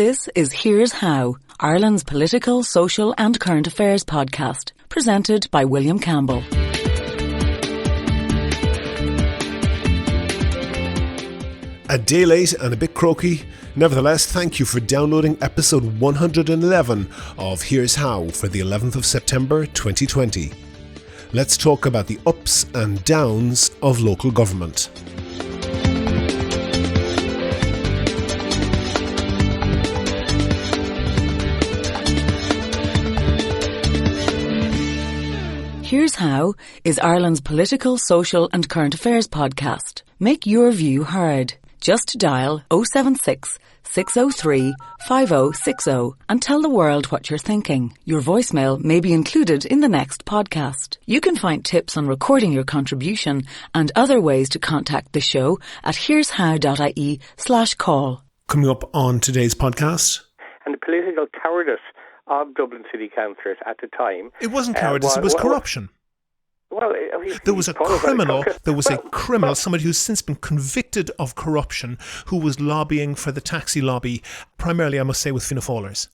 This is Here's How, Ireland's political, social and current affairs podcast, presented by William Campbell. A day late and a bit croaky. Nevertheless, thank you for downloading episode 111 of Here's How for the 11th of September 2020. Let's talk about the ups and downs of local government. Here's How is Ireland's political, social and current affairs podcast. Make your view heard. Just dial 076 603 5060 and tell the world what you're thinking. Your voicemail may be included in the next podcast. You can find tips on recording your contribution and other ways to contact the show at here'show.ie/call. Coming up on today's podcast. And the political cowardice of Dublin City Councillors at the time. It wasn't cowardice, it was corruption. Well, there was a criminal, somebody who's since been convicted of corruption, who was lobbying for the taxi lobby, primarily, I must say, with Fianna Fáilers.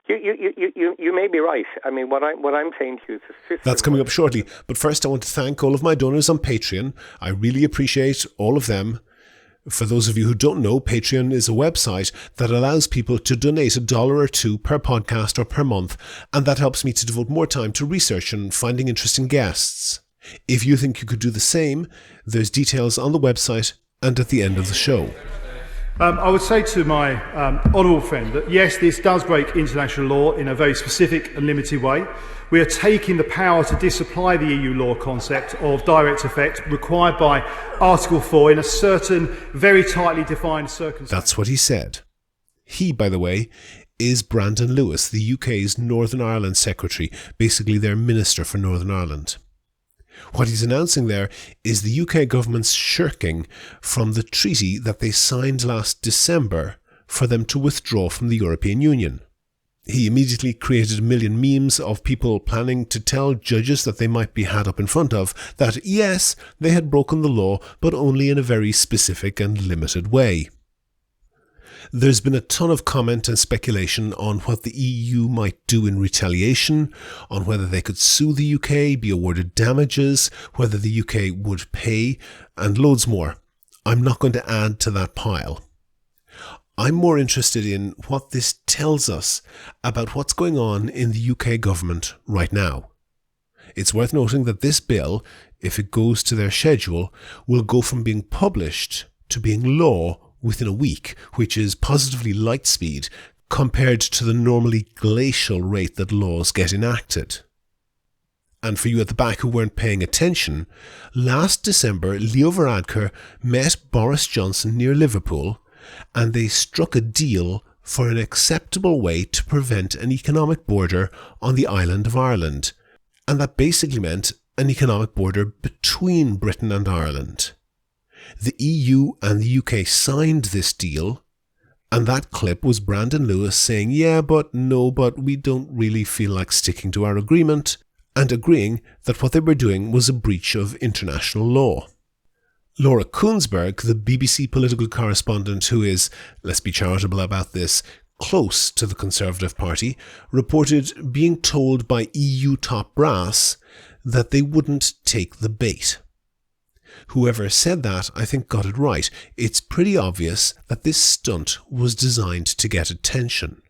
You may be right. I mean, what I'm saying to you is the system. That's coming up shortly. But first, I want to thank all of my donors on Patreon. I really appreciate all of them. For those of you who don't know, Patreon is a website that allows people to donate $1 or $2 per podcast or per month, and that helps me to devote more time to research and finding interesting guests. If you think you could do the same, there's details on the website and at the end of the show. I would say to my honourable friend that yes, this does break international law in a very specific and limited way. We are taking the power to disapply the EU law concept of direct effect required by Article 4 in a certain, very tightly defined circumstance. That's what he said. He, by the way, is Brandon Lewis, the UK's Northern Ireland Secretary, basically their Minister for Northern Ireland. What he's announcing there is the UK government's shirking from the treaty that they signed last December for them to withdraw from the European Union. He immediately created a million memes of people planning to tell judges that they might be had up in front of that, yes, they had broken the law, but only in a very specific and limited way. There's been a ton of comment and speculation on what the EU might do in retaliation, on whether they could sue the UK, be awarded damages, whether the UK would pay, and loads more. I'm not going to add to that pile. I'm more interested in what this tells us about what's going on in the UK government right now. It's worth noting that this bill, if it goes to their schedule, will go from being published to being law within a week, which is positively light speed compared to the normally glacial rate that laws get enacted. And for you at the back who weren't paying attention, last December Leo Varadkar met Boris Johnson near Liverpool and they struck a deal for an acceptable way to prevent an economic border on the island of Ireland. And that basically meant an economic border between Britain and Ireland. The EU and the UK signed this deal, and that clip was Brandon Lewis saying, yeah, but no, but we don't really feel like sticking to our agreement, and agreeing that what they were doing was a breach of international law. Laura Koonsberg, the BBC political correspondent who is, let's be charitable about this, close to the Conservative Party, reported being told by EU top brass that they wouldn't take the bait. Whoever said that, I think, got it right. It's pretty obvious that this stunt was designed to get attention.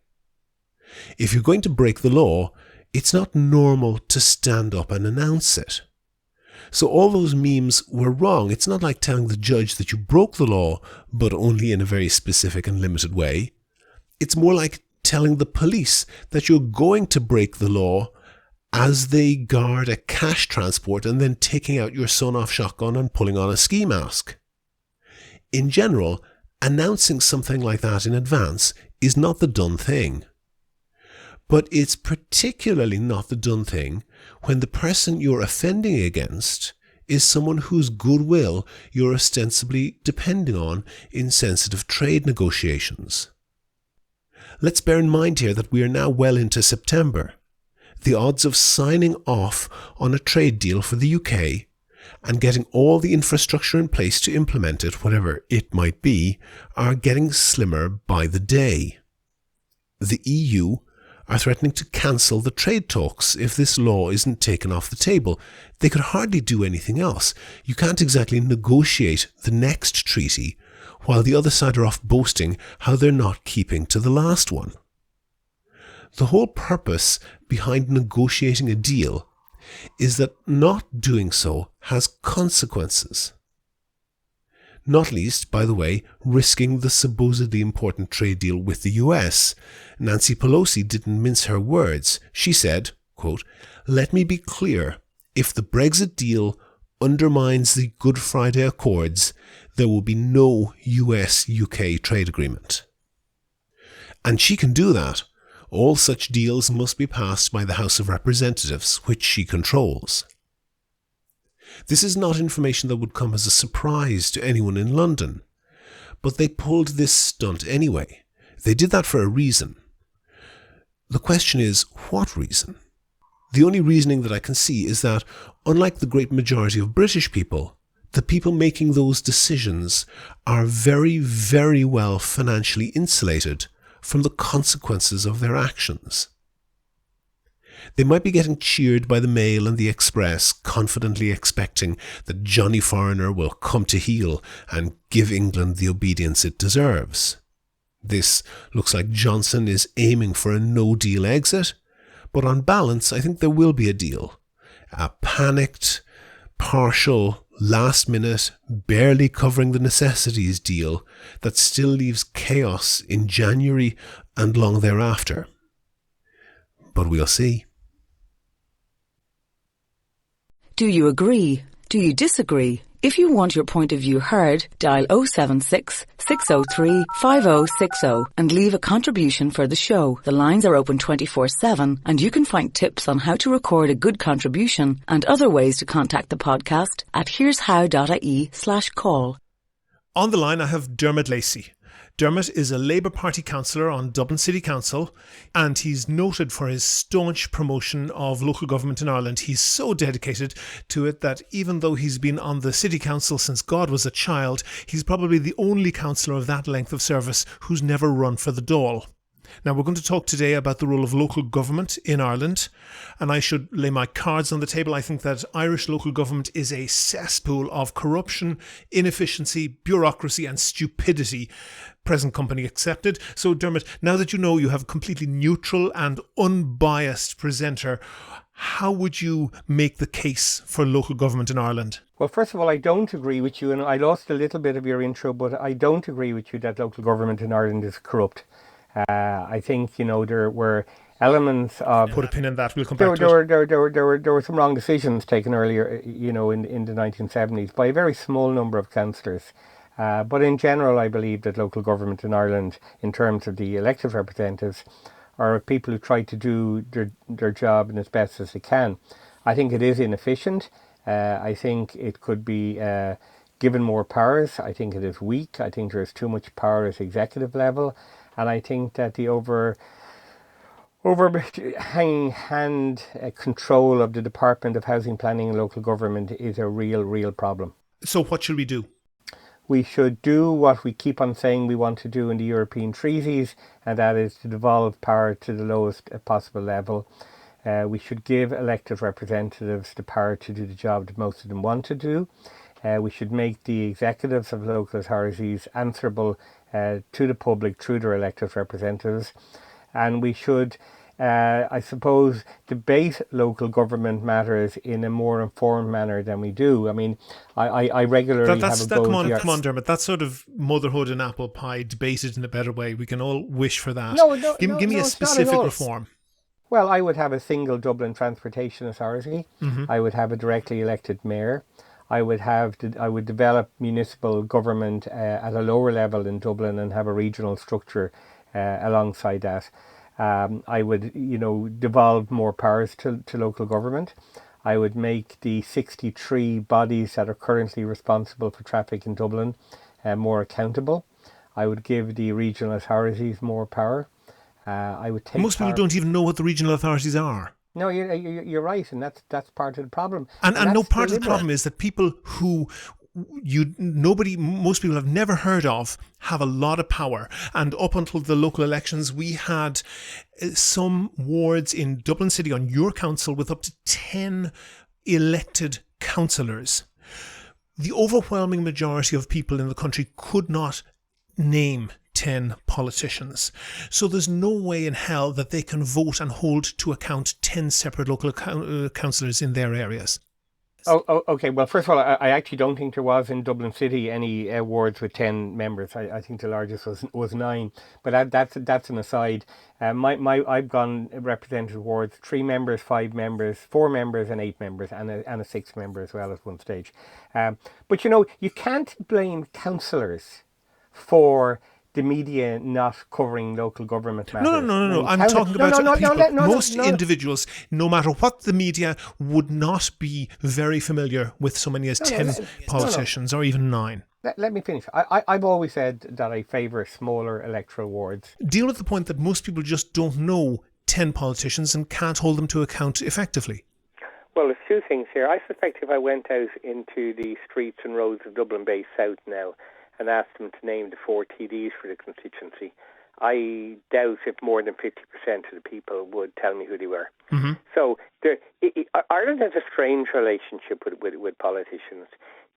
If you're going to break the law, it's not normal to stand up and announce it. So all those memes were wrong. It's not like telling the judge that you broke the law, but only in a very specific and limited way. It's more like telling the police that you're going to break the law as they guard a cash transport and then taking out your sawn-off shotgun and pulling on a ski mask. In general, announcing something like that in advance is not the done thing. But it's particularly not the done thing when the person you're offending against is someone whose goodwill you're ostensibly depending on in sensitive trade negotiations. Let's bear in mind here that we are now well into September. The odds of signing off on a trade deal for the UK and getting all the infrastructure in place to implement it, whatever it might be, are getting slimmer by the day. The EU are threatening to cancel the trade talks if this law isn't taken off the table. They could hardly do anything else. You can't exactly negotiate the next treaty while the other side are off boasting how they're not keeping to the last one. The whole purpose behind negotiating a deal is that not doing so has consequences. Not least, by the way, risking the supposedly important trade deal with the US. Nancy Pelosi didn't mince her words. She said, quote, "Let me be clear, if the Brexit deal undermines the Good Friday Accords, there will be no US-UK trade agreement." And she can do that. All such deals must be passed by the House of Representatives, which she controls. This is not information that would come as a surprise to anyone in London. But they pulled this stunt anyway. They did that for a reason. The question is, what reason? The only reasoning that I can see is that, unlike the great majority of British people, the people making those decisions are very, very well financially insulated from the consequences of their actions. They might be getting cheered by the Mail and the Express, confidently expecting that Johnny Foreigner will come to heel and give England the obedience it deserves. This looks like Johnson is aiming for a no-deal exit, but on balance I think there will be a deal. A panicked, partial, last-minute, barely covering the necessities deal that still leaves chaos in January and long thereafter. But we'll see. Do you agree? Do you disagree? If you want your point of view heard, dial 076 603 5060 and leave a contribution for the show. The lines are open 24/7 and you can find tips on how to record a good contribution and other ways to contact the podcast at here'show.ie/call. On the line I have Dermot Lacey. Dermot is a Labour Party councillor on Dublin City Council, and he's noted for his staunch promotion of local government in Ireland. He's so dedicated to it that even though he's been on the City Council since God was a child, he's probably the only councillor of that length of service who's never run for the Dáil. Now, we're going to talk today about the role of local government in Ireland, and I should lay my cards on the table. I think that Irish local government is a cesspool of corruption, inefficiency, bureaucracy and stupidity, present company accepted. So, Dermot, now that you know you have a completely neutral and unbiased presenter, how would you make the case for local government in Ireland? Well, first of all, I don't agree with you, and I lost a little bit of your intro, but I don't agree with you that local government in Ireland is corrupt. I think, there were elements of... Put a pin in that, we'll come back to it. There were some wrong decisions taken earlier, in the 1970s by a very small number of councillors. But in general, I believe that local government in Ireland, in terms of the elected representatives, are people who try to do their job as best as they can. I think it is inefficient. I think it could be given more powers. I think it is weak. I think there is too much power at executive level. And I think that the overhanging hand control of the Department of Housing, Planning and Local Government is a real problem. So what should we do? We should do what we keep on saying we want to do in the European treaties, and that is to devolve power to the lowest possible level. We should give elected representatives the power to do the job that most of them want to do. We should make the executives of local authorities answerable to the public through their elected representatives. And we should, I suppose, debate local government matters in a more informed manner than we do. I mean, I regularly have a go... Come on, Dermot. That's sort of motherhood and apple pie debated in a better way. We can all wish for that. Give me a specific reform. Well, I would have a single Dublin Transportation Authority. Mm-hmm. I would have a directly elected mayor. I would develop municipal government at a lower level in Dublin and have a regional structure alongside that. I would, devolve more powers to local government. I would make the 63 bodies that are currently responsible for traffic in Dublin more accountable. I would give the regional authorities more power. I would take Most people don't even know what the regional authorities are. No, you're right, and that's part of the problem. And no, part of the problem is that people who most people have never heard of, have a lot of power. And up until the local elections, we had some wards in Dublin City on your council with up to 10 elected councillors. The overwhelming majority of people in the country could not name 10 politicians. So there's no way in hell that they can vote and hold to account 10 separate local councillors in their areas. Oh, okay. Well, first of all, I actually don't think there was in Dublin City any wards with 10 members. I think the largest was 9. But that's an aside. I've gone represented wards 3 members, 5 members, 4 members, and 8 members, and a 6th member as well at one stage. But you can't blame councillors for the media not covering local government matters. No. I'm talking about people. Most individuals, no matter what the media, would not be very familiar with so many as 10 politicians or even 9. Let me finish. I've always said that I favour smaller electoral wards. Deal with the point that most people just don't know 10 politicians and can't hold them to account effectively. Well, there's 2 things here. I suspect if I went out into the streets and roads of Dublin Bay South now and asked them to name the 4 TDs for the constituency, I doubt if more than 50% of the people would tell me who they were. Mm-hmm. So Ireland has a strange relationship with politicians.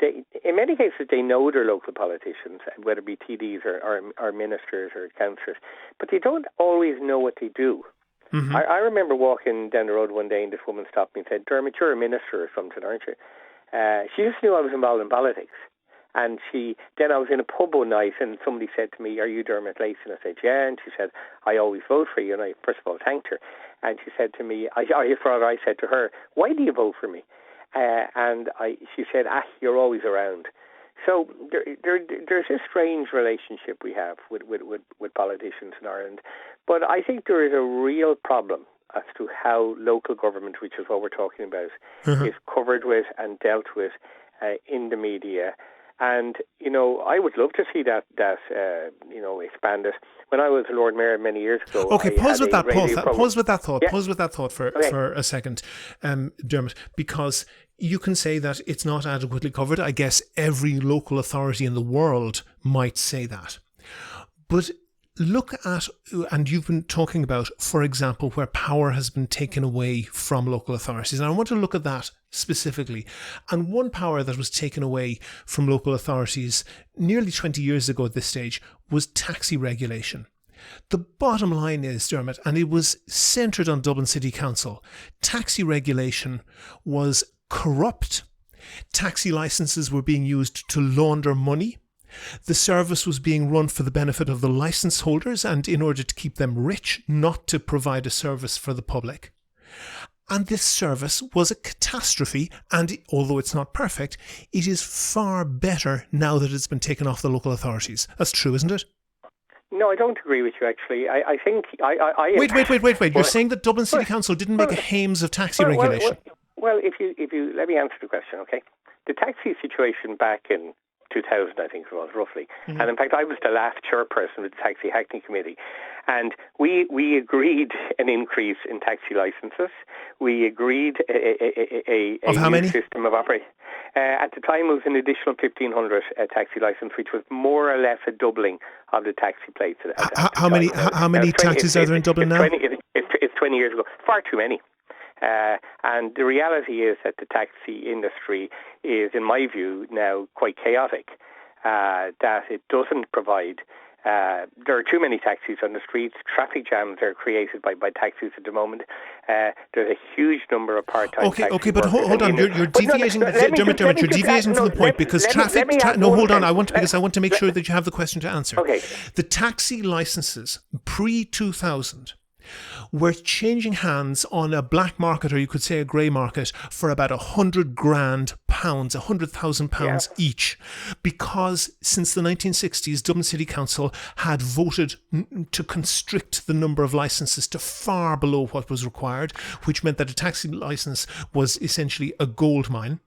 In many cases, they know their local politicians, whether it be TDs or ministers or councillors, but they don't always know what they do. Mm-hmm. I remember walking down the road one day and this woman stopped me and said, "Dermot, you're a minister or something, aren't you?" She just knew I was involved in politics. And then I was in a pub one night and somebody said to me, "Are you Dermot Lacey?" And I said, "Yeah." And she said, "I always vote for you." And I first of all thanked her. And she said to me, I said to her, "Why do you vote for me?" She said, "You're always around." So there's a strange relationship we have with politicians in Ireland. But I think there is a real problem as to how local government, which is what we're talking about, is covered with and dealt with in the media. And, I would love to see that expanded. When I was a Lord Mayor many years ago... Okay, pause with that thought for a second, Dermot, because you can say that it's not adequately covered. I guess every local authority in the world might say that. But look at, and you've been talking about, for example, where power has been taken away from local authorities. And I want to look at that specifically. And one power that was taken away from local authorities nearly 20 years ago at this stage was taxi regulation. The bottom line is, Dermot, and it was centred on Dublin City Council, taxi regulation was corrupt. Taxi licences were being used to launder money. The service was being run for the benefit of the licence holders and in order to keep them rich, not to provide a service for the public. And this service was a catastrophe, and although it's not perfect, it is far better now that it's been taken off the local authorities. That's true, isn't it? No, I don't agree with you, actually. I think... Wait. You're saying that Dublin City Council didn't make a hames of taxi regulation? Well, if you let me answer the question, okay? The taxi situation back in 2000, I think it was, roughly. Mm-hmm. And in fact, I was the last chairperson of the Taxi Hackney Committee. And we agreed an increase in taxi licences. We agreed a new system of operation. At the time, it was an additional 1,500 taxi licence, which was more or less a doubling of the taxi plates. How many taxis are there in Dublin now? It's 20 years ago. Far too many. And the reality is that the taxi industry is, in my view, now quite chaotic, that it doesn't provide... there are too many taxis on the streets. Traffic jams are created by taxis at the moment. There's a huge number of part-time taxi Okay, but hold on. You're deviating, Dermot, you're deviating from the point because hold on. I want to make sure that you have the question to answer. Okay. The taxi licenses pre-2000 were changing hands on a black market, or you could say a grey market, for about £100,000 each, because since the 1960s, Dublin City Council had voted to constrict the number of licences to far below what was required, which meant that a taxi licence was essentially a gold mine.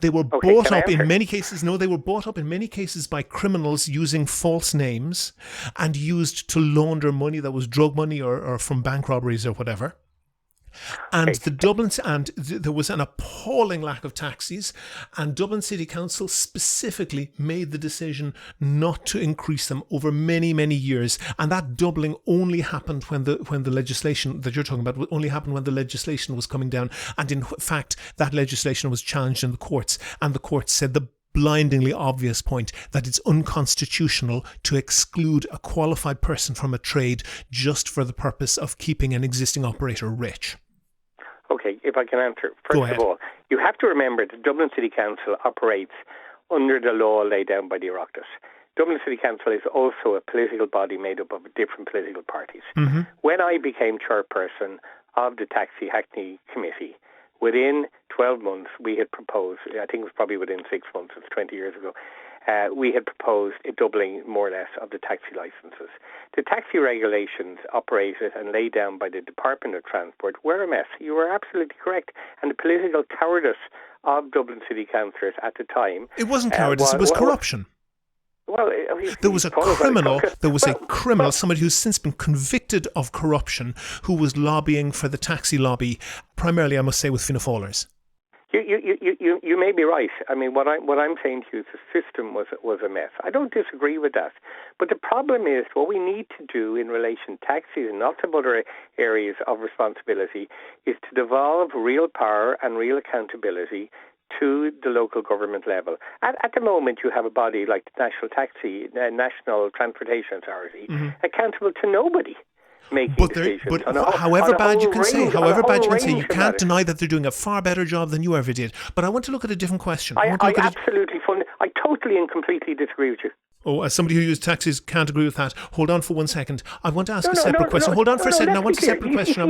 They were bought up in many cases. No, they were bought up in many cases by criminals using false names and used to launder money that was drug money or from bank robberies or whatever. And there was an appalling lack of taxis, and Dublin City Council specifically made the decision not to increase them over many, many years. And that doubling only happened when the legislation that you're talking about only happened when the legislation was coming down. And in fact, that legislation was challenged in the courts, and the courts said the blindingly obvious point that it's unconstitutional to exclude a qualified person from a trade just for the purpose of keeping an existing operator rich. Okay, if I can answer. First of all, you have to remember that Dublin City Council operates under the law laid down by the Oireachtas. Dublin City Council is also a political body made up of different political parties. Mm-hmm. When I became chairperson of the Taxi Hackney Committee, within 12 months, we had proposed, I think it was probably within 6 months, it's 20 years ago, we had proposed a doubling, more or less, of the taxi licences. The taxi regulations operated and laid down by the Department of Transport were a mess. You were absolutely correct. And the political cowardice of Dublin City councillors at the time... It wasn't cowardice, it was corruption. Well, there was a criminal, somebody who's since been convicted of corruption, who was lobbying for the taxi lobby, primarily, I must say, with Fianna Fáilers. You may be right. I mean, what I'm saying to you is the system was a mess. I don't disagree with that. But the problem is what we need to do in relation to taxis and lots of other areas of responsibility is to devolve real power and real accountability to the local government level. At the moment, you have a body like the National Transportation Authority, accountable to nobody. But however bad you can say, you can't deny that they're doing a far better job than you ever did. But I want to look at a different question. I totally and completely disagree with you. Oh, as somebody who uses taxis can't agree with that. Hold on for 1 second. I want to ask a separate question. Hold on for a second. I want a separate question.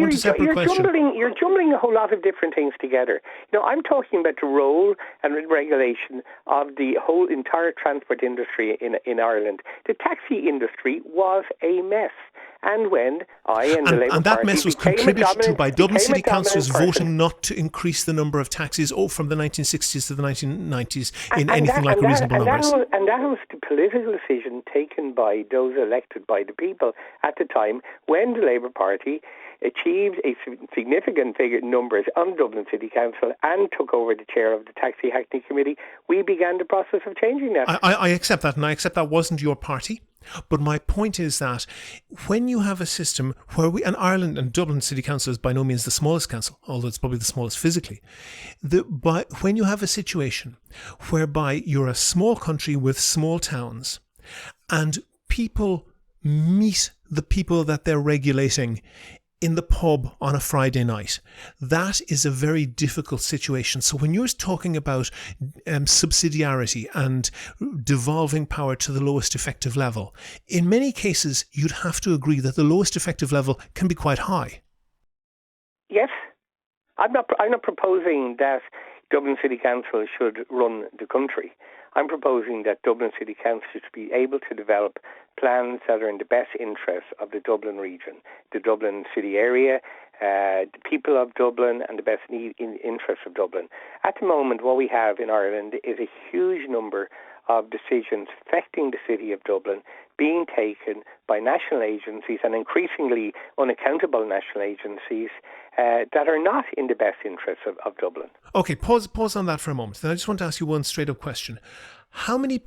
You're jumbling a whole lot of different things together. I'm talking about the role and regulation of the whole entire transport industry in Ireland. The taxi industry was a mess. And when I and the Labour Party... And that mess was contributed to by Dublin City councillors voting not to increase the number of taxis from the 1960s to the 1990s in anything like reasonable numbers. And that was the political decision taken by those elected by the people at the time when the Labour Party achieved a significant numbers on Dublin City Council and took over the chair of the Taxi Hackney Committee. We began the process of changing that. I accept that, and I accept that wasn't your party. But my point is that when you have a system where and Ireland and Dublin City Council is by no means the smallest council, although it's probably the smallest physically, when you have a situation whereby you're a small country with small towns and people meet the people that they're regulating in the pub on a Friday night, that is a very difficult situation. So when you're talking about subsidiarity and devolving power to the lowest effective level, in many cases you'd have to agree that the lowest effective level can be quite high. Yes, I'm not proposing that Dublin City Council should run the country. I'm proposing that Dublin City Council should be able to develop plans that are in the best interests of the Dublin region, the Dublin city area, the people of Dublin, and the best interests of Dublin. At the moment, what we have in Ireland is a huge number of decisions affecting the city of Dublin being taken by national agencies and increasingly unaccountable national agencies that are not in the best interests of Dublin. Okay, pause on that for a moment. Then I just want to ask you one straight up question. How many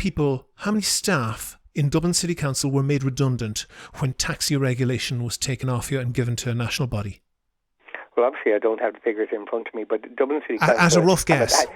staff in Dublin City Council were made redundant when taxi regulation was taken off you and given to a national body? Well, obviously, I don't have the figures in front of me, but Dublin City Council... As a rough guess.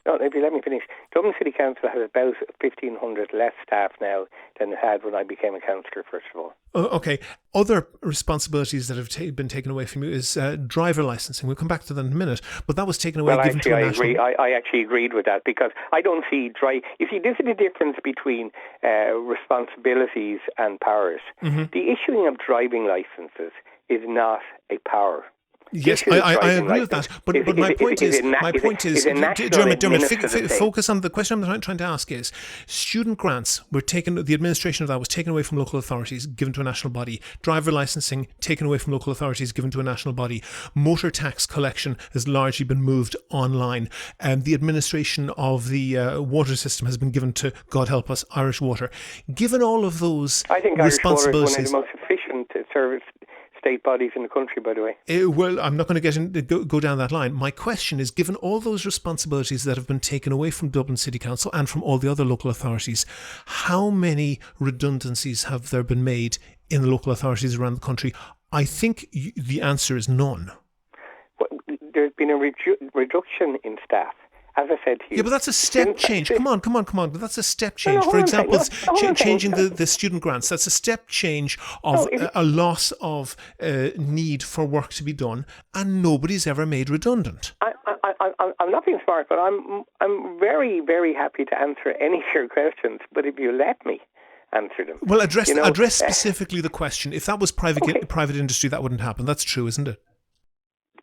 If you let me finish. Dublin City Council has about 1,500 less staff now than it had when I became a councillor, first of all. Okay. Other responsibilities that have been taken away from you is driver licensing. We'll come back to that in a minute, but that was taken away. Well, actually, I agree. I actually agreed with that because I don't see... You see, this is the difference between responsibilities and powers. Mm-hmm. The issuing of driving licences is not a power. Yes, I agree with that. But my point is, Dermot, focus on the question I'm trying to ask is, student grants were taken, the administration of that was taken away from local authorities, given to a national body. Driver licensing taken away from local authorities, given to a national body. Motor tax collection has largely been moved online. And the administration of the water system has been given to, God help us, Irish Water. Given all of those responsibilities... I think Irish Water is one of the most efficient state bodies in the country, by the way. Well, I'm not going to go down that line. My question is, given all those responsibilities that have been taken away from Dublin City Council and from all the other local authorities, how many redundancies have there been made in the local authorities around the country? I think the answer is none. Well, there's been a reduction in staff. As I said to you. Yeah, but that's a step change. Come on. But that's a step change. For example, changing the student grants, that's a step change of a loss of need for work to be done, and nobody's ever made redundant. I'm not being smart, but I'm very, very happy to answer any of your questions, but if you let me answer them. Well, address specifically the question. If that was private industry, that wouldn't happen. That's true, isn't it?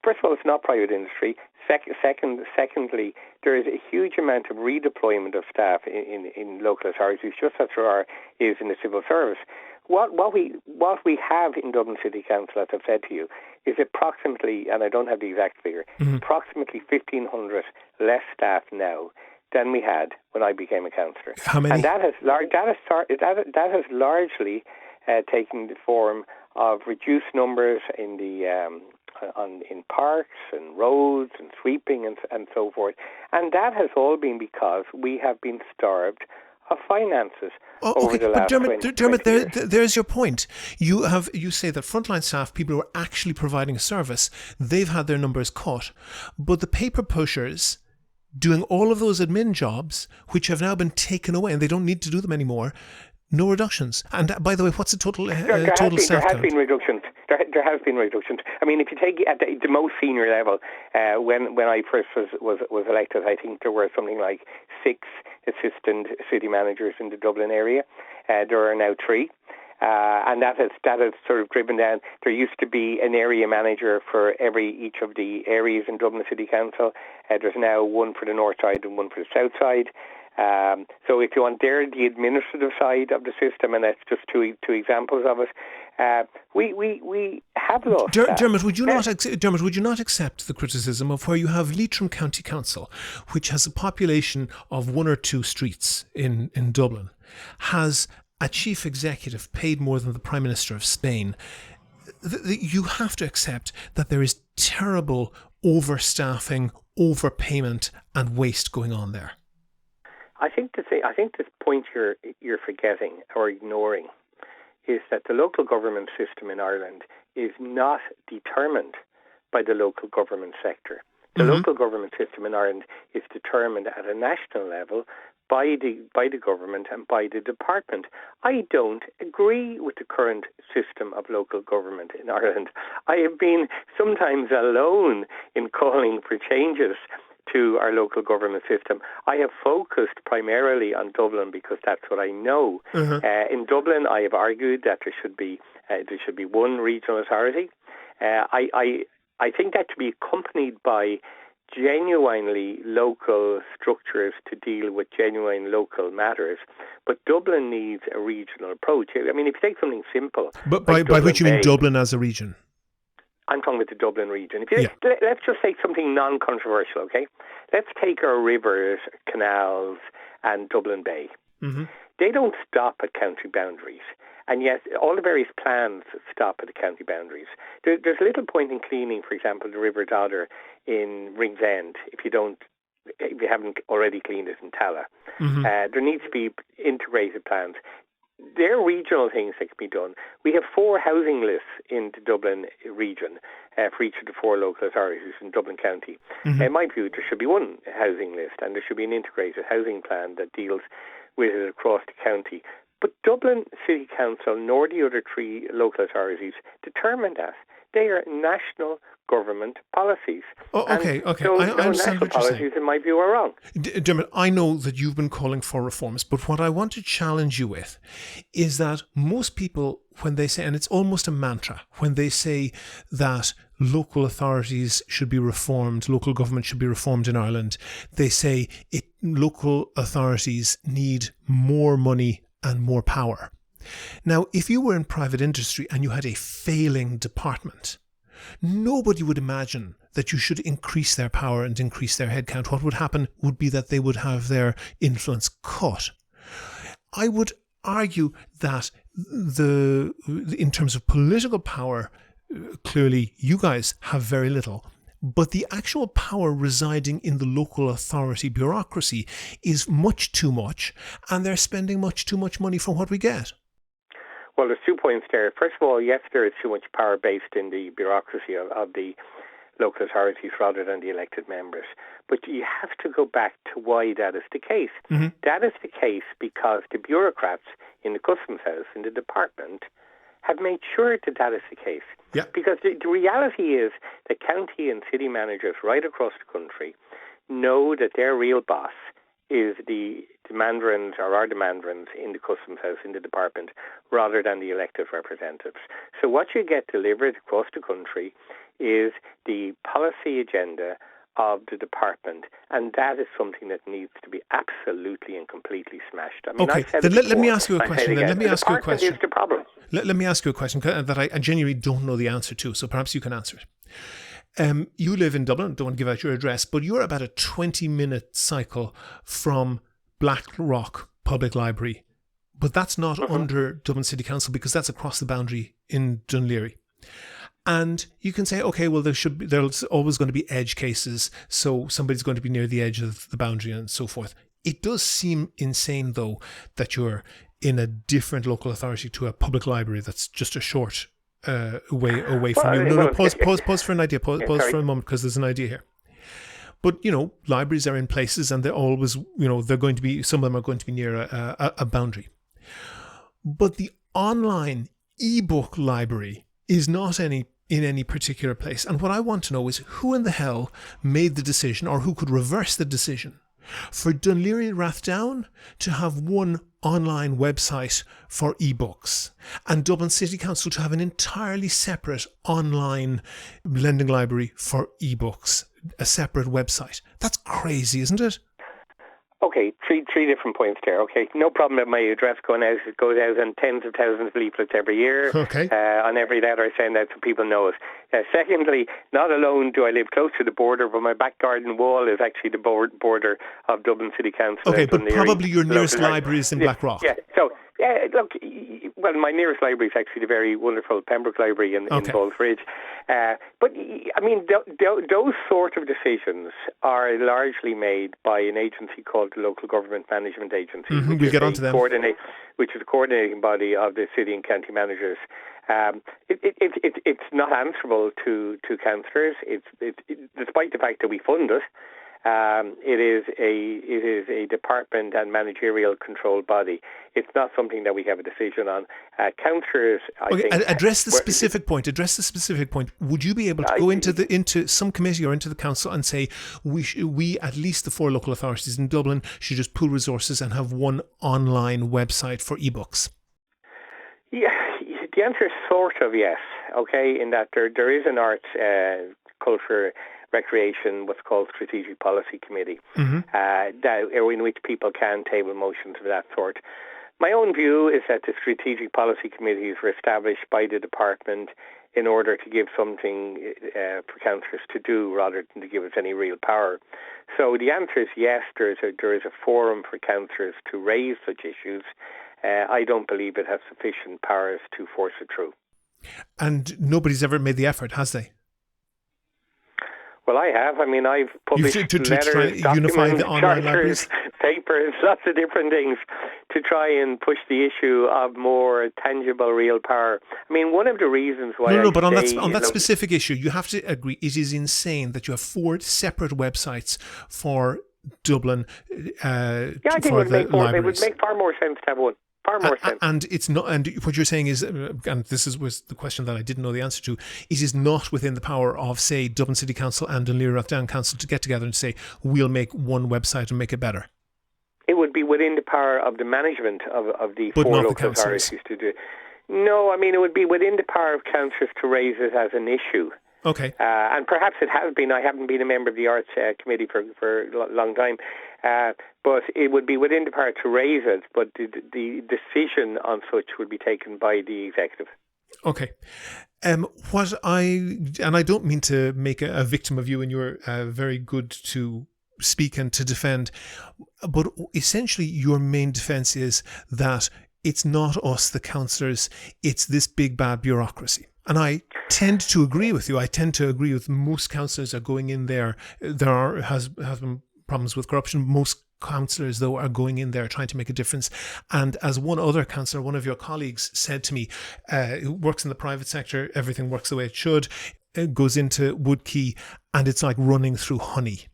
First of all, it's not private industry. Secondly, there is a huge amount of redeployment of staff in local authorities, just as there is in the civil service. What we have in Dublin City Council, as I've said to you, is approximately, and I don't have the exact figure, approximately 1,500 less staff now than we had when I became a councillor. How many? And that has largely taken the form of reduced numbers in the in parks and roads and sweeping and so forth. And that has all been because we have been starved of finances over the last 20 years. There's your point. You say that frontline staff, people who are actually providing a service, they've had their numbers cut. But the paper pushers doing all of those admin jobs, which have now been taken away and they don't need to do them anymore, no reductions. And by the way, what's the total staff count? There has been reductions. There has been reductions. I mean, if you take at the most senior level, when I first was elected, I think there were something like 6 assistant city managers in the Dublin area. There are now 3. And that has sort of driven down. There used to be an area manager for each of the areas in Dublin City Council. There's now one for the north side and one for the south side. So if you want the administrative side of the system, and that's just two examples of it, we have lost. Dermot, would you not accept the criticism of where you have Leitrim County Council, which has a population of 1 or 2 streets in Dublin, has a chief executive paid more than the Prime Minister of Spain? You have to accept that there is terrible overstaffing, overpayment, and waste going on there. I think this point you're forgetting or ignoring is that the local government system in Ireland is not determined by the local government sector. The local government system in Ireland is determined at a national level by the government and by the department. I don't agree with the current system of local government in Ireland. I have been sometimes alone in calling for changes to our local government system. I have focused primarily on Dublin because that's what I know. In Dublin, I have argued that there should be one regional authority. I think that to be accompanied by genuinely local structures to deal with genuine local matters. But Dublin needs a regional approach. I mean, if you take something simple... But by which you mean Dublin as a region? I'm talking about the Dublin region. Let's just say something non-controversial, okay? Let's take our rivers, canals, and Dublin Bay. They don't stop at county boundaries. And yes, all the various plans stop at the county boundaries. There's little point in cleaning, for example, the River Dodder in Ringsend if you haven't already cleaned it in Tala. There needs to be integrated plans. There are regional things that can be done. We have 4 housing lists in the Dublin region for each of the 4 local authorities in Dublin County. In my view, there should be one housing list and there should be an integrated housing plan that deals with it across the county. But Dublin City Council, nor the other 3 local authorities, determine that. They are national government policies. Okay. Those I understand what you're saying. Policies, in my view, are wrong. Dermot, I know that you've been calling for reforms, but what I want to challenge you with is that most people, when they say, and it's almost a mantra, when they say that local authorities should be reformed, local government should be reformed in Ireland, they say local authorities need more money and more power. Now, if you were in private industry and you had a failing department, nobody would imagine that you should increase their power and increase their headcount. What would happen would be that they would have their influence cut. I would argue that in terms of political power, clearly you guys have very little. But the actual power residing in the local authority bureaucracy is much too much, and they're spending much too much money for what we get. Well, there's 2 points there. First of all, yes, there is too much power based in the bureaucracy of the local authorities rather than the elected members. But you have to go back to why that is the case. Mm-hmm. That is the case because the bureaucrats in the Customs House, in the department, have made sure that that is the case. Yeah. Because the reality is that county and city managers right across the country know that their real boss is the mandarins or are the mandarins in the Customs House, in the department, rather than the elected representatives. So what you get delivered across the country is the policy agenda of the department, and that is something that needs to be absolutely and completely smashed. I mean, okay, then let me ask you a question. Let me ask you a question. Is the problem. Let me ask you a question that I genuinely don't know the answer to, so perhaps you can answer it. You live in Dublin, don't want to give out your address, but you're about a 20-minute cycle from Blackrock Public Library, but that's not under Dublin City Council because that's across the boundary in Dunleary. And you can say, okay, well, there's always going to be edge cases, so somebody's going to be near the edge of the boundary and so forth. It does seem insane, though, that you're in a different local authority to a public library that's just a short way away from you. No, pause for an idea. Pause for a moment, because there's an idea here. But, libraries are in places and they're always, they're going to be, some of them are going to be near a boundary. But the online ebook library is not in any particular place. And what I want to know is who in the hell made the decision, or who could reverse the decision, for Dunleary Rathdown to have one online website for ebooks and Dublin City Council to have an entirely separate online lending library for ebooks, a separate website. That's crazy, isn't it? Okay, three different points there. Okay, no problem with my address going out. It goes out on tens of thousands of leaflets every year. Okay. On every letter I send out so people know it. Secondly, not alone do I live close to the border, but my back garden wall is actually the border of Dublin City Council. Okay, but probably your nearest library is in Blackrock. Yeah, so, look, well, my nearest library is actually the very wonderful Pembroke Library in Ballsbridge. But, I mean, those sort of decisions are largely made by an agency called the Local Government Management Agency. Mm-hmm, we'll get onto them. Which is the coordinating body of the city and county managers. It's not answerable to councillors. Despite the fact that we fund it, it is a department and managerial controlled body. It's not something that we have a decision on. Councillors, I think, address the specific point. Would you be able to go into some committee or into the council and say we at least the 4 local authorities in Dublin should just pool resources and have one online website for ebooks? Yeah, the answer is sort of yes. Okay, in that there is an arts, culture, recreation, what's called Strategic Policy Committee, in which people can table motions of that sort. My own view is that the Strategic Policy Committees were established by the department in order to give something for councillors to do rather than to give us any real power. So the answer is yes, there is a forum for councillors to raise such issues. I don't believe it has sufficient powers to force it through. And nobody's ever made the effort, has they? Well, I have. I mean, I've published letters, try to unify the online libraries, papers, lots of different things to try and push the issue of more tangible, real power. I mean, one of the reasons why but on that specific issue, you have to agree. It is insane that you have 4 separate websites for Dublin. I think it would make far more sense to have one. Far more sense. And it's not. And what you're saying is, and this was the question that I didn't know the answer to. It is not within the power of, say, Dublin City Council and Dunleary Rathdown Council to get together and say we'll make one website and make it better. It would be within the power of the management of the 4 local authorities to do it. No, I mean it would be within the power of councillors to raise it as an issue. Okay. And perhaps it has been. I haven't been a member of the Arts Committee for a long time. But it would be within the power to raise it, but the decision on such would be taken by the executive. Okay. I don't mean to make a victim of you, and you're very good to speak and to defend, but essentially your main defence is that it's not us, the councillors, it's this big bad bureaucracy. And I tend to agree with you. I tend to agree with most councillors are going in there. Has been problems with corruption. Most councillors, though, are going in there trying to make a difference. And as one other councillor, one of your colleagues, said to me, who works in the private sector, everything works the way it should, it goes into Woodkey, and it's like running through honey.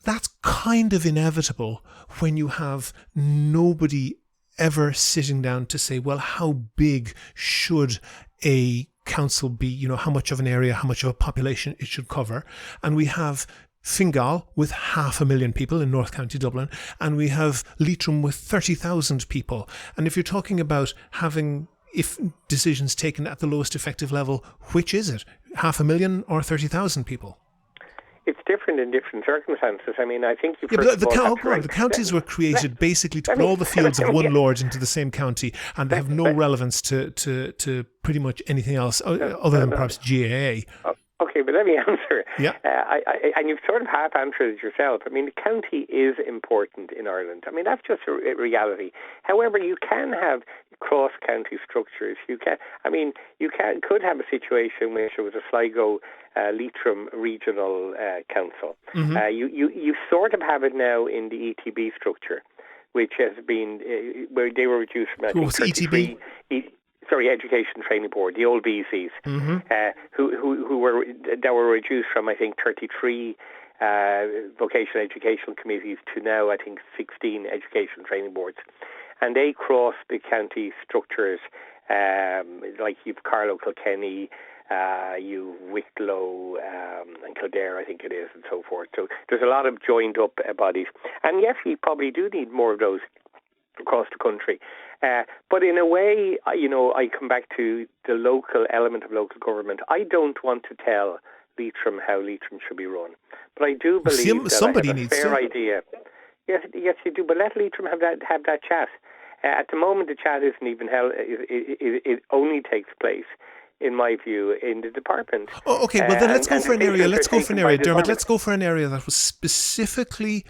That's kind of inevitable when you have nobody ever sitting down to say, well, how big should a council be? You know, how much of an area, how much of a population it should cover. And we have Fingal with 500,000 people in North County Dublin, and we have Leitrim with 30,000 people. And if you're talking about having decisions taken at the lowest effective level, which is it? 500,000 or 30,000 people? It's different in different circumstances. I mean, I think the counties were created basically to put all the fields of one lord into the same county, and they have no relevance to pretty much anything else other than perhaps GAA. Okay, but let me answer. Yeah. And you've sort of half answered it yourself. I mean, the county is important in Ireland. I mean, that's just a reality. However, you can have cross-county structures. You could have a situation where there was a Sligo Leitrim Regional Council. Mm-hmm. You sort of have it now in the ETB structure, which has been where they were reduced from, I think, 33. ETB? Education Training Board, the old VCs, who were reduced from, I think, 33 vocational educational committees to now, I think, 16 education training boards. And they cross the county structures, like you've Carlow, Kilkenny, you've Wicklow, and Kildare, I think it is, and so forth. So there's a lot of joined up bodies. And yes, we probably do need more of those across the country. But in a way, I come back to the local element of local government. I don't want to tell Leitrim how Leitrim should be run. But I do believe that somebody needs a fair idea. Yes, you do. But let Leitrim have that chat. At the moment, the chat isn't even held. It only takes place, in my view, in the department. Oh, okay. Well, then let's go for an area. Dermot. Let's go for an area that was specifically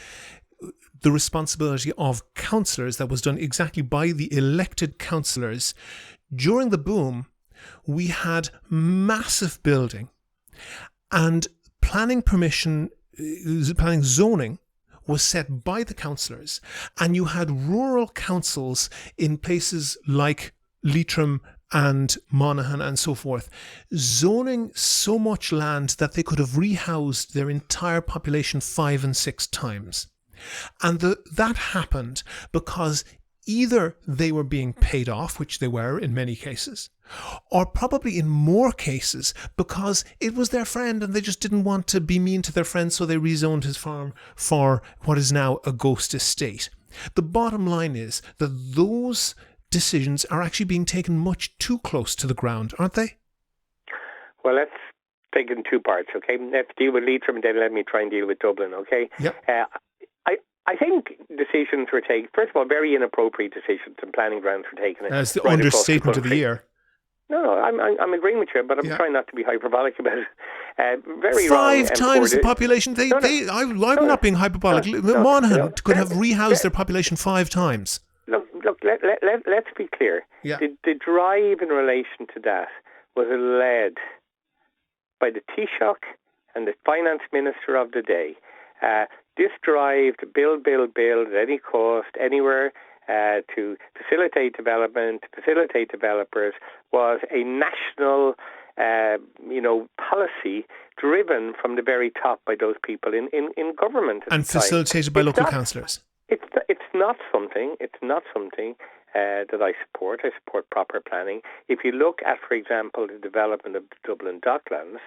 the responsibility of councillors, that was done exactly by the elected councillors. During the boom, we had massive building, and planning zoning was set by the councillors, and you had rural councils in places like Leitrim and Monaghan and so forth, zoning so much land that they could have rehoused their entire population 5 and 6 times. And that happened because either they were being paid off, which they were in many cases, or probably in more cases because it was their friend and they just didn't want to be mean to their friend, so they rezoned his farm for what is now a ghost estate. The bottom line is that those decisions are actually being taken much too close to the ground, aren't they? Well, let's take it in two parts, okay? Let's deal with Leitrim and then let me try and deal with Dublin, okay? Yep. I think decisions were taken, first of all, very inappropriate decisions and planning grounds were taken. That's the understatement of the year. No, I'm agreeing with you, but I'm trying not to be hyperbolic about it. Very 5 wrong. times the population. I'm not being hyperbolic. Monaghan could have rehoused their population 5 times. Look. Let's be clear. Yeah. The drive in relation to that was led by the Taoiseach and the finance minister of the day. This drive to build at any cost, anywhere, to facilitate development, to facilitate developers, was a national, policy driven from the very top by those people in government. And facilitated by local councillors. It's not something that I support. I support proper planning. If you look at, for example, the development of the Dublin Docklands.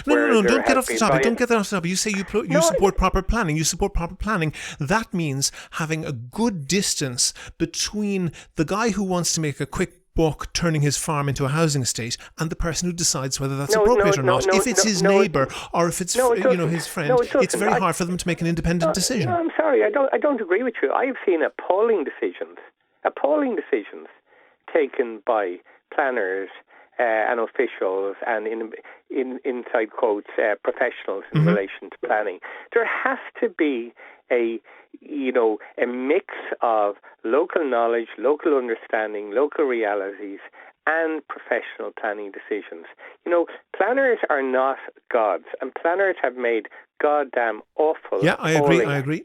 No, don't get off the topic. Don't get off the topic. You say you support proper planning. You support proper planning. That means having a good distance between the guy who wants to make a quick buck turning his farm into a housing estate and the person who decides whether that's appropriate or not. If it's his neighbour or if it's his friend, it's very hard for them to make an independent decision. No, I'm sorry. I don't agree with you. I've seen appalling decisions taken by planners and officials and in inside quotes professionals in relation to planning. There has to be a mix of local knowledge, local understanding, local realities, and professional planning decisions. Planners are not gods, and planners have made goddamn awful, I agree.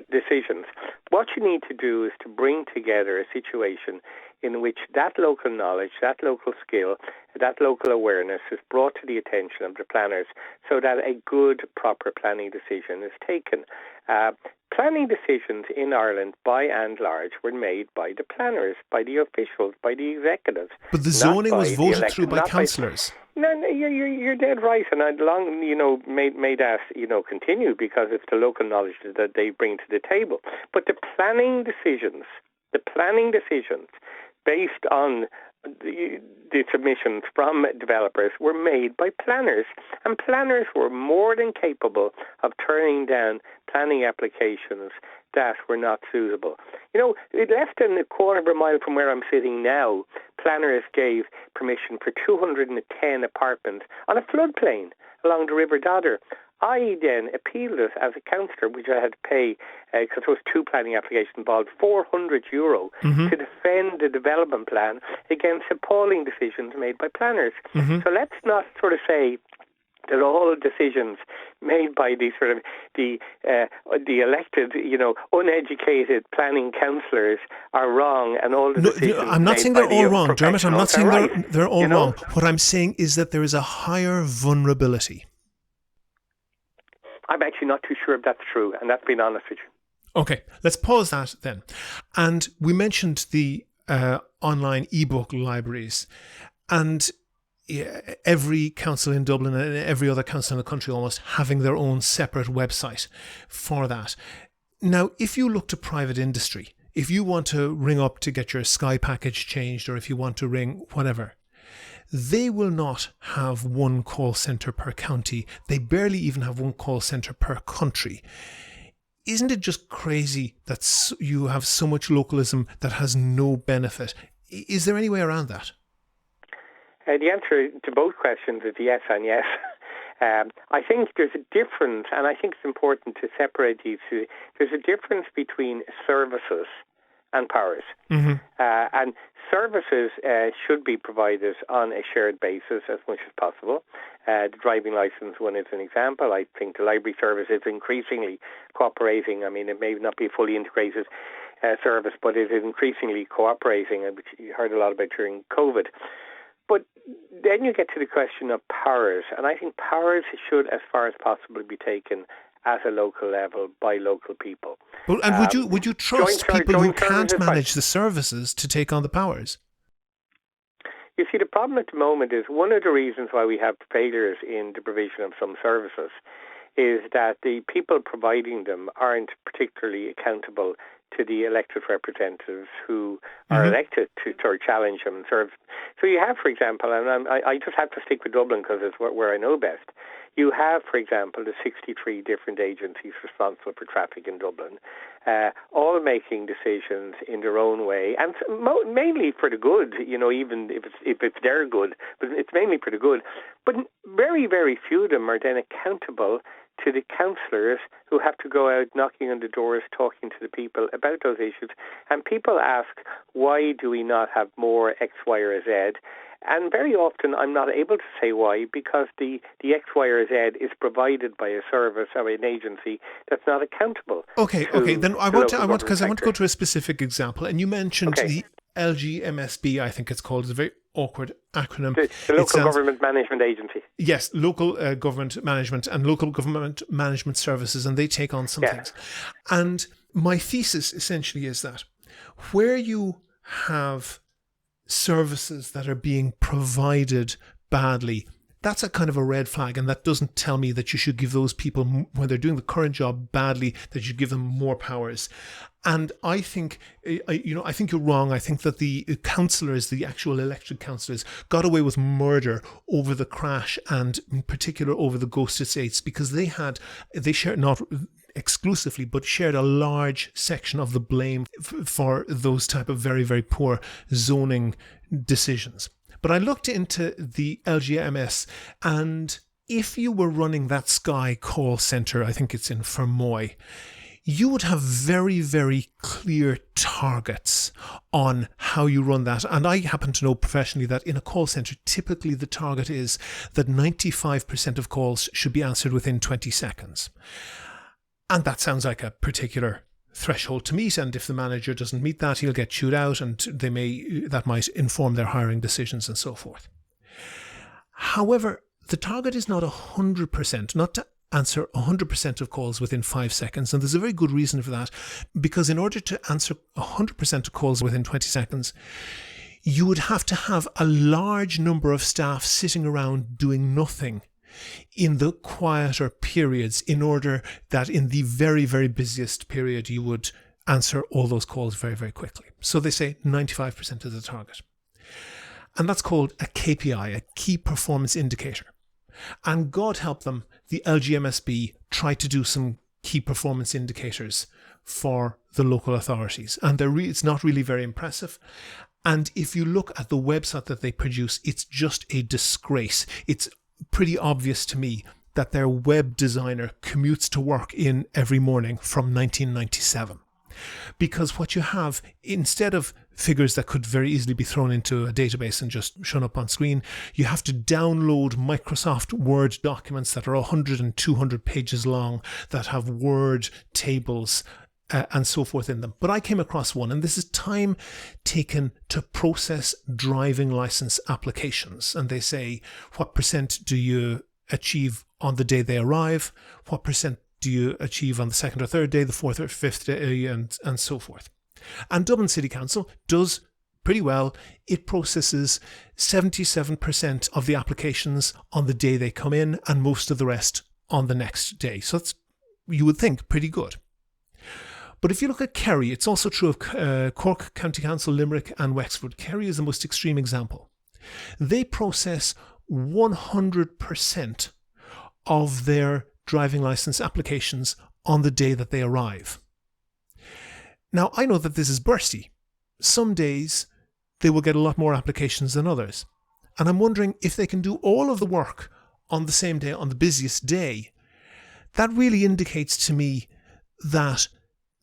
Decisions. What you need to do is to bring together a situation in which that local knowledge, that local skill, that local awareness is brought to the attention of the planners so that a good, proper planning decision is taken. Planning decisions in Ireland, by and large, were made by the planners, by the officials, by the executives. But the zoning was voted through by councillors. No, you're dead right, and I'd long, made that, continue, because it's the local knowledge that they bring to the table. But the planning decisions based on the submissions from developers were made by planners, and planners were more than capable of turning down planning applications that were not suitable. Less than a quarter of a mile from where I'm sitting now, planners gave permission for 210 apartments on a floodplain along the River Dodder. I then appealed it as a councillor, which I had to pay, because there was two planning applications involved, €400 to defend the development plan against appalling decisions made by planners. So let's not sort of say that all decisions made by the elected, uneducated planning councillors are wrong, and all the decisions. No, I'm not saying they're all wrong, Dermot. I'm not saying they're all wrong. What I'm saying is that there is a higher vulnerability. I'm actually not too sure if that's true, and that's being honest with you. Okay, let's pause that then. And we mentioned the online ebook libraries, and every council in Dublin and every other council in the country almost having their own separate website for that. Now, if you look to private industry, if you want to ring up to get your Sky package changed, or if you want to ring whatever, they will not have one call centre per county. They barely even have one call centre per country. Isn't it just crazy that you have so much localism that has no benefit? Is there any way around that? The answer to both questions is yes and yes. I think there's a difference, and I think it's important to separate these two. There's a difference between services and powers. And services should be provided on a shared basis as much as possible. The driving licence one is an example. I think the library service is increasingly cooperating. I mean, it may not be a fully integrated service, but it is increasingly cooperating, which you heard a lot about during COVID. But then you get to the question of powers, and I think powers should, as far as possible, be taken at a local level by local people. Well, and would you trust people who can't manage the services to take on the powers? You see, the problem at the moment is one of the reasons why we have failures in the provision of some services is that the people providing them aren't particularly accountable to the elected representatives who are elected to challenge them and serve. So you have, for example, and I just have to stick with Dublin because it's where I know best. You have, for example, the 63 different agencies responsible for traffic in Dublin, all making decisions in their own way, and mainly for the good, even if it's their good, but it's mainly for the good. But very, very few of them are then accountable to the councillors who have to go out knocking on the doors, talking to the people about those issues. And people ask, why do we not have more X, Y, or Z? And very often I'm not able to say why, because the X, Y, or Z is provided by a service or an agency that's not accountable. Okay. Then I want to go to a specific example. And you mentioned the LGMSB, I think it's called. It's a very awkward acronym. The Local Government Management Agency. Yes, local government management and local government management services, and they take on some things. And my thesis essentially is that where you have services that are being provided badly, that's a kind of a red flag, and that doesn't tell me that you should give those people, when they're doing the current job badly, that you should give them more powers. And I think, I think you're wrong. I think that the councillors, the actual elected councillors, got away with murder over the crash, and in particular over the ghost estates, because they shared, not exclusively, but shared a large section of the blame for those type of very, very poor zoning decisions. But I looked into the LGMS, and if you were running that Sky call centre, I think it's in Fermoy, you would have very, very clear targets on how you run that. And I happen to know professionally that in a call centre, typically the target is that 95% of calls should be answered within 20 seconds. And that sounds like a particular threshold to meet, and if the manager doesn't meet that, he'll get chewed out, and that might inform their hiring decisions and so forth. However, the target is not 100%, not to answer 100% of calls within 5 seconds, and there's a very good reason for that, because in order to answer 100% of calls within 20 seconds, you would have to have a large number of staff sitting around doing nothing in the quieter periods, in order that in the very, very busiest period you would answer all those calls very, very quickly. So they say 95% of the target. And that's called a KPI, a key performance indicator. And God help them, the LGMSB tried to do some key performance indicators for the local authorities. And it's not really very impressive. And if you look at the website that they produce, it's just a disgrace. It's pretty obvious to me that their web designer commutes to work in every morning from 1997. Because what you have, instead of figures that could very easily be thrown into a database and just shown up on screen, you have to download Microsoft Word documents that are 100 and 200 pages long, that have word tables and so forth in them. But I came across one, and this is time taken to process driving license applications. And they say, what percent do you achieve on the day they arrive? What percent do you achieve on the second or third day, the fourth or fifth day, and so forth? And Dublin City Council does pretty well. It processes 77% of the applications on the day they come in, and most of the rest on the next day. So that's, you would think, pretty good. But if you look at Kerry, it's also true of Cork County Council, Limerick and Wexford. Kerry is the most extreme example. They process 100% of their driving licence applications on the day that they arrive. Now, I know that this is bursty. Some days they will get a lot more applications than others. And I'm wondering if they can do all of the work on the same day, on the busiest day. That really indicates to me that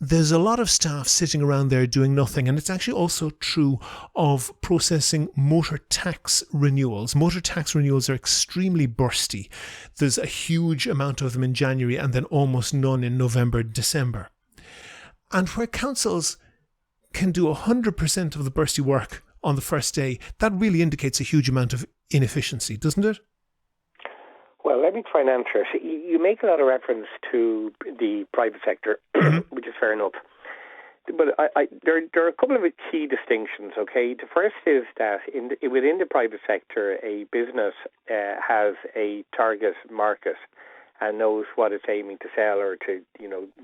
there's a lot of staff sitting around there doing nothing. And it's actually also true of processing motor tax renewals. Motor tax renewals are extremely bursty. There's a huge amount of them in January and then almost none in November, December. And where councils can do 100% of the bursty work on the first day, that really indicates a huge amount of inefficiency, doesn't it? Well, let me try and answer. You make a lot of reference to the private sector, which is fair enough. But there are a couple of key distinctions, okay? The first is that within the private sector, a business has a target market and knows what it's aiming to sell or to,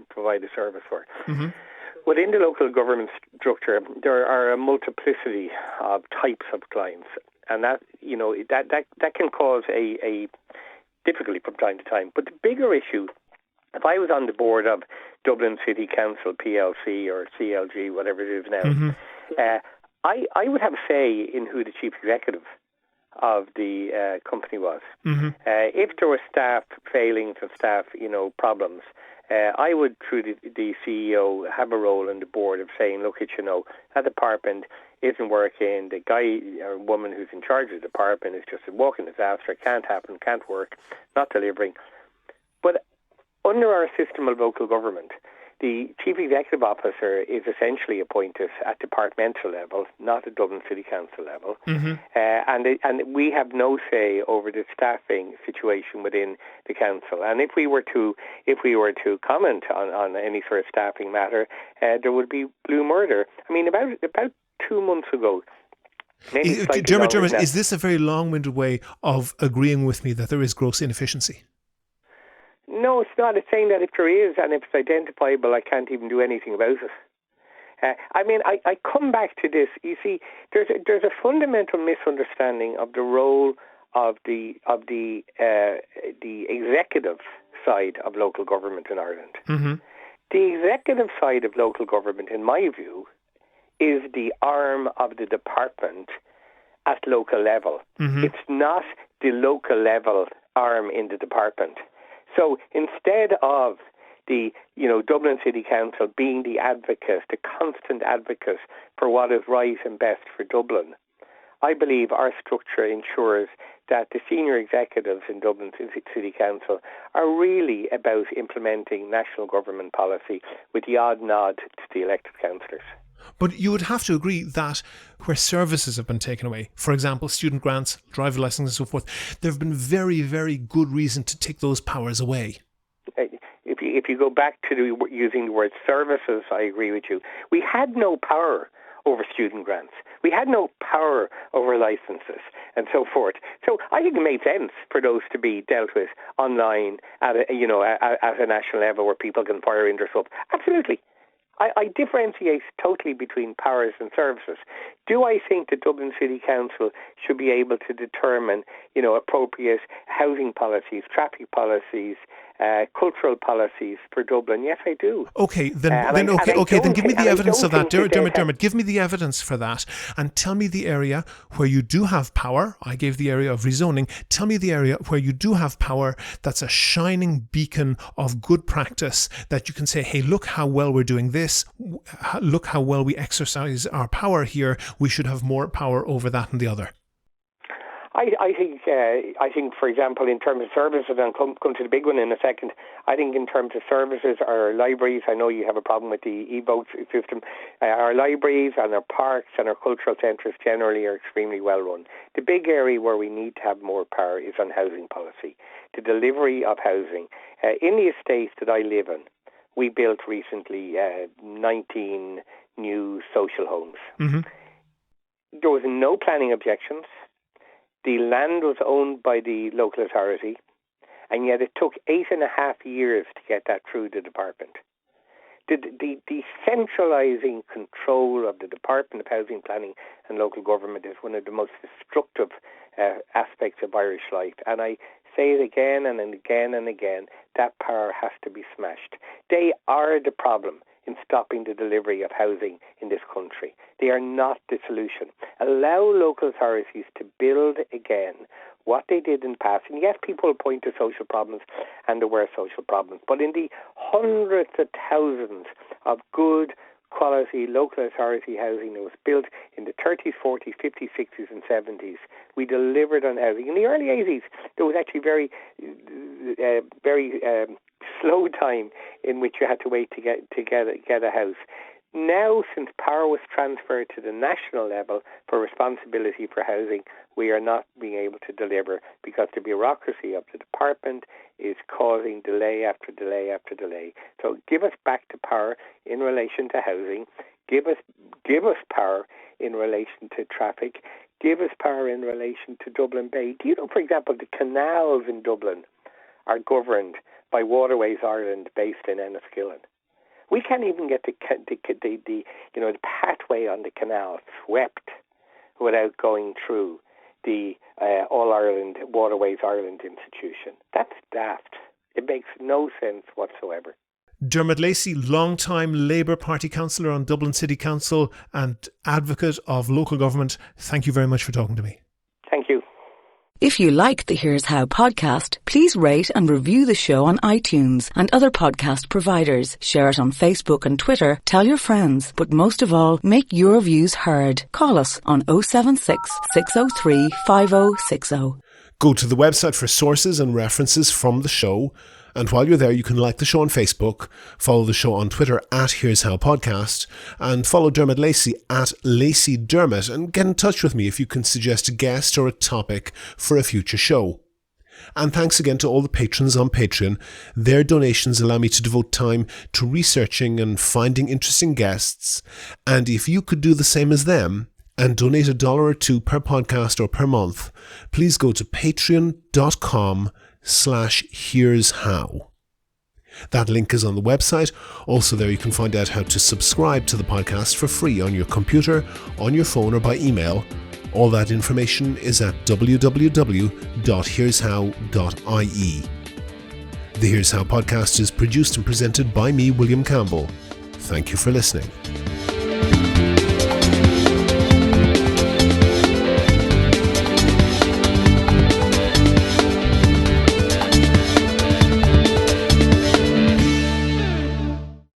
provide a service for. Mm-hmm. Within the local government structure, there are a multiplicity of types of clients, and that can cause a difficulty from time to time. But the bigger issue, if I was on the board of Dublin City Council PLC or CLG, whatever it is now, mm-hmm. I would have a say in who the chief executive of the company was. Mm-hmm. If there were staff failings and staff, problems, I would, through the CEO, have a role in the board of saying, look, that department isn't working. The guy or woman who's in charge of the department is just a walking disaster. It can't happen, can't work, not delivering. But under our system of local government, the chief executive officer is essentially appointed at departmental level, not at Dublin City Council level. Mm-hmm. And we have no say over the staffing situation within the council. And if we were to comment on any sort of staffing matter, there would be blue murder. I mean, about 2 months ago. Dermot, is this a very long-winded way of agreeing with me that there is gross inefficiency? No, it's not. It's saying that if there is and if it's identifiable, I can't even do anything about it. I come back to this. You see, there's a fundamental misunderstanding of the role of the executive side of local government in Ireland. Mm-hmm. The executive side of local government, in my view, is the arm of the department at local level. Mm-hmm. It's not the local level arm in the department. So instead of Dublin City Council being the advocate, the constant advocate for what is right and best for Dublin. I believe our structure ensures that the senior executives in Dublin City Council are really about implementing national government policy with the odd nod to the elected councillors. But you would have to agree that where services have been taken away, for example, student grants, driver licenses and so forth, there have been very, very good reason to take those powers away. If you go back to using the word services, I agree with you. We had no power over student grants. We had no power over licenses and so forth. So I think it made sense for those to be dealt with online at a national level where people can fire in their sub. Absolutely. I differentiate totally between powers and services. Do I think the Dublin City Council should be able to determine, appropriate housing policies, traffic policies, cultural policies for Dublin? Yes, I do. Okay, then give me the evidence of that. Dermot, give me the evidence for that and tell me the area where you do have power. I gave the area of rezoning. Tell me the area where you do have power that's a shining beacon of good practice that you can say, hey, look how well we're doing this. Look how well we exercise our power here. We should have more power over that and the other. I think, for example, in terms of services, and come to the big one in a second, I think in terms of services, our libraries, I know you have a problem with the e-vote system, our libraries and our parks and our cultural centres generally are extremely well run. The big area where we need to have more power is on housing policy, the delivery of housing. In the estate that I live in, we built recently 19 new social homes. Mm-hmm. There was no planning objections. The land was owned by the local authority, and yet it took 8.5 years to get that through the department. The centralising control of the Department of Housing, Planning and Local Government is one of the most destructive aspects of Irish life. And I say it again and again and again, that power has to be smashed. They are the problem in stopping the delivery of housing in this country. They are not the solution. Allow local authorities to build again what they did in the past. And yes, people will point to social problems, and there were social problems, but in the hundreds of thousands of good quality local authority housing that was built in the 30s, 40s, 50s, 60s and 70s, we delivered on housing. In the early 80s, there was actually very slow time in which you had to wait to get a house. Now, since power was transferred to the national level for responsibility for housing, we are not being able to deliver because the bureaucracy of the department is causing delay after delay after delay. So give us back to power in relation to housing. Give us power in relation to traffic. Give us power in relation to Dublin Bay. Do you know, for example, the canals in Dublin are governed by Waterways Ireland based in Enniskillen? We can't even get the pathway on the canal swept without going through the All Ireland Waterways Ireland institution. That's daft. It makes no sense whatsoever. Dermot Lacey, long-time Labour Party councillor on Dublin City Council and advocate of local government, thank you very much for talking to me. Thank you. If you liked the Here's How podcast, please rate and review the show on iTunes and other podcast providers. Share it on Facebook and Twitter. Tell your friends. But most of all, make your views heard. Call us on 076 603 5060. Go to the website for sources and references from the show. And while you're there, you can like the show on Facebook, follow the show on Twitter at Here's How Podcast, and follow Dermot Lacey at Lacey Dermot, and get in touch with me if you can suggest a guest or a topic for a future show. And thanks again to all the patrons on Patreon. Their donations allow me to devote time to researching and finding interesting guests. And if you could do the same as them and donate $1 or $2 per podcast or per month, please go to patreon.com/Here's How. That link is on the website. Also there you can find out how to subscribe to the podcast for free on your computer, on your phone or by email. All that information is at www.here'show.ie. The Here's How podcast is produced and presented by me, William Campbell. Thank you for listening.